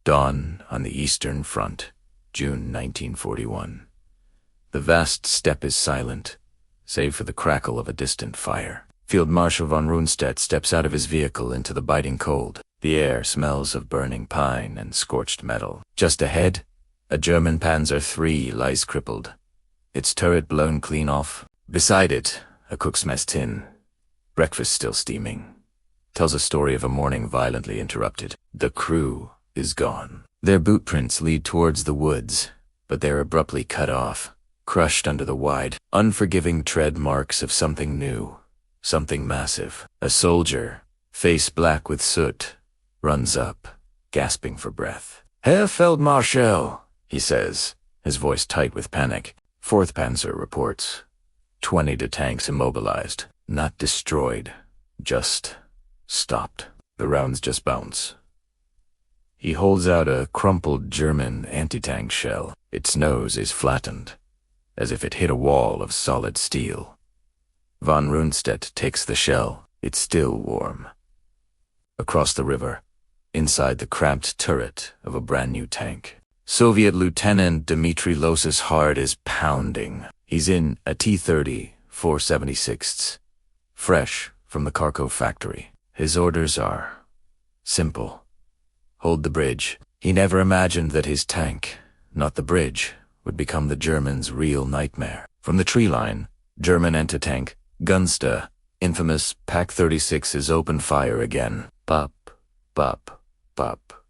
Dawn on the Eastern Front, June 1941. The vast steppe is silent, save for the crackle of a distant fire. Field Marshal von Rundstedt steps out of his vehicle into the biting cold. The air smells of burning pine and scorched metal. Just ahead, a German Panzer III lies crippled, its turret blown clean off. Beside it, a cook's mess tin, breakfast still steaming, tells a story of a morning violently interrupted. The crew is gone. Their boot prints lead towards the woods, but they're abruptly cut off, crushed under the wide, unforgiving tread marks of something new, something massive. A soldier, face black with soot, runs up, gasping for breath. "Herr Feldmarschall," he says, his voice tight with panic. 4th Panzer reports. 20 tanks immobilized, not destroyed, just stopped. The rounds just bounce. He holds out a crumpled German anti-tank shell. Its nose is flattened, as if it hit a wall of solid steel. Von Rundstedt takes the shell. It's still warm. Across the river, inside the cramped turret of a brand new tank, Soviet Lieutenant Dmitry Los's heart is pounding. He's in a T-34’s, fresh from the Kharkov factory. His orders are simple. Hold the bridge. He never imagined that his tank, not the bridge, would become the Germans' real nightmare. From the tree line, German anti-tank Gunster, infamous Pak-36's open fire again. Pop, pop, pop.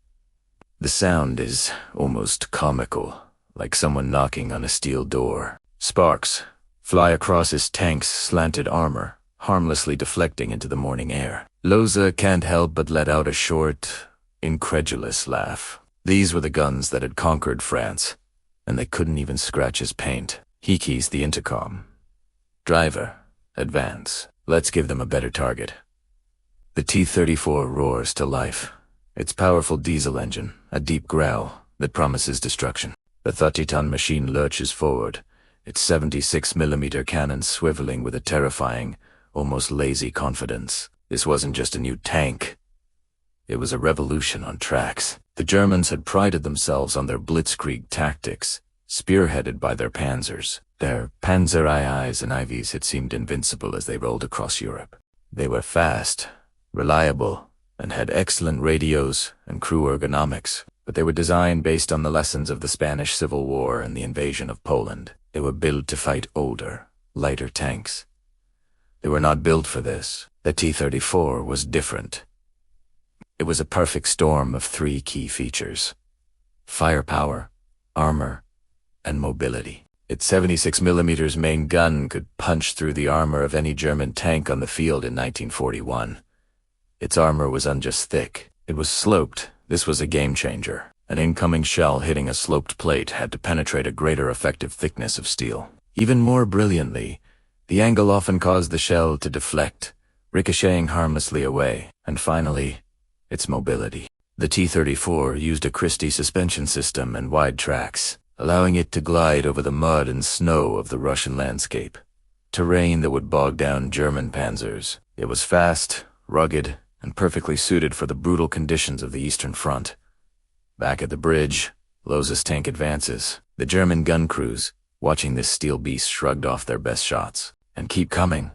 The sound is almost comical, like someone knocking on a steel door. Sparks fly across his tank's slanted armor, harmlessly deflecting into the morning air. Loza can't help but let out a short, incredulous laugh. These were the guns that had conquered France, and they couldn't even scratch his paint. He keys the intercom. "Driver, advance. Let's give them a better target." The T-34 roars to life, its powerful diesel engine, a deep growl that promises destruction. The 30-ton machine lurches forward, its 76mm cannon swiveling with a terrifying, almost lazy confidence. This wasn't just a new tank. It was a revolution on tracks. The Germans had prided themselves on their Blitzkrieg tactics, spearheaded by their Panzers. Their Panzer IIs and IVs had seemed invincible as they rolled across Europe. They were fast, reliable, and had excellent radios and crew ergonomics, but they were designed based on the lessons of the Spanish Civil War and the invasion of Poland. They were built to fight older, lighter tanks. They were not built for this. The T-34 was different. It was a perfect storm of 3 key features: firepower, armor, and mobility. Its 76mm main gun could punch through the armor of any German tank on the field in 1941. Its armor wasn't just thick, it was sloped. This was a game changer. An incoming shell hitting a sloped plate had to penetrate a greater effective thickness of steel. Even more brilliantly, the angle often caused the shell to deflect, ricocheting harmlessly away. And finally, its mobility. The T-34 used a Christie suspension system and wide tracks, allowing it to glide over the mud and snow of the Russian landscape, terrain that would bog down German panzers. It was fast, rugged, and perfectly suited for the brutal conditions of the Eastern Front. Back at the bridge, Loza's tank advances. The German gun crews, watching this steel beast, shrugged off their best shots. And keep coming.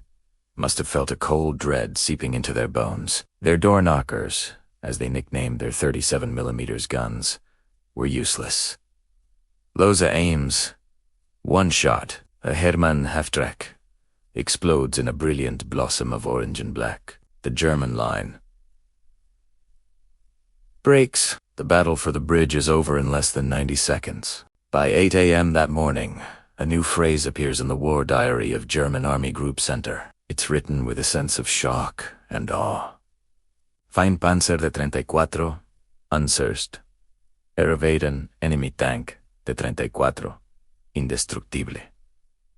Must have felt a cold dread seeping into their bones. Their door knockers, as they nicknamed their 37mm guns, were useless. Loza aims. One shot, a Hermann Halftrack, explodes in a brilliant blossom of orange and black. The German line breaks. The battle for the bridge is over in less than 90 seconds. By 8 a.m. that morning, a new phrase appears in the war diary of German Army Group Center. It's written with a sense of shock and awe. Fein Panzer de 34, unsearched. Evaded enemy tank de 34, indestructible.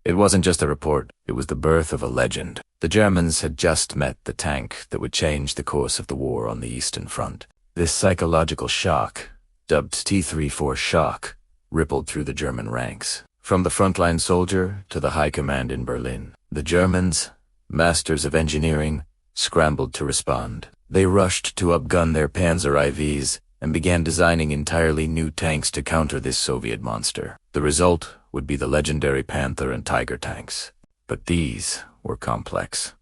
It wasn't just a report, it was the birth of a legend. The Germans had just met the tank that would change the course of the war on the Eastern Front. This psychological shock, dubbed T-34 shock, rippled through the German ranks. From the frontline soldier to the high command in Berlin, the Germans, masters of engineering, scrambled to respond. They rushed to upgun their Panzer IVs, and began designing entirely new tanks to counter this Soviet monster. The result would be the legendary Panther and Tiger tanks. But these were complex,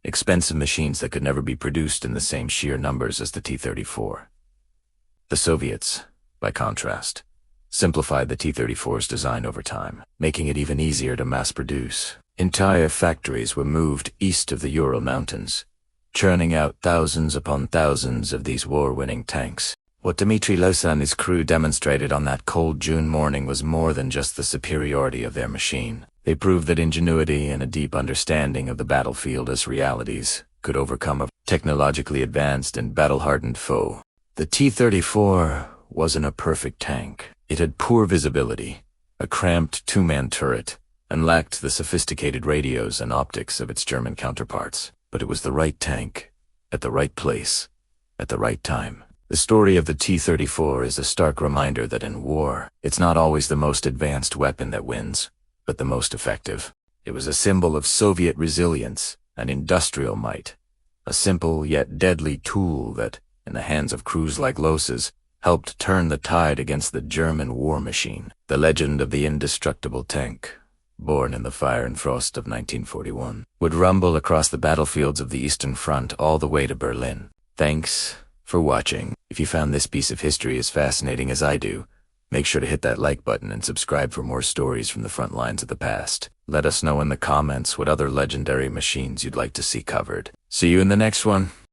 expensive machines that could never be produced in the same sheer numbers as the T-34. The Soviets, by contrast, simplified the T-34's design over time, making it even easier to mass produce. Entire factories were moved east of the Ural Mountains, churning out thousands upon thousands of these war-winning tanks. What Dmitry Losa and his crew demonstrated on that cold June morning was more than just the superiority of their machine. They proved that ingenuity and a deep understanding of the battlefield as realities could overcome a technologically advanced and battle-hardened foe. The T-34 wasn't a perfect tank. It had poor visibility, a cramped two-man turret, and lacked the sophisticated radios and optics of its German counterparts. But it was the right tank, at the right place, at the right time. The story of the T-34 is a stark reminder that in war, it's not always the most advanced weapon that wins, but the most effective. It was a symbol of Soviet resilience and industrial might, a simple yet deadly tool that, in the hands of crews like Losa's, helped turn the tide against the German war machine. The legend of the indestructible tank, born in the fire and frost of 1941, would rumble across the battlefields of the Eastern Front all the way to Berlin. Thanks for watching. If you found this piece of history as fascinating as I do, make sure to hit that like button and subscribe for more stories from the front lines of the past. Let us know in the comments what other legendary machines you'd like to see covered. See you in the next one.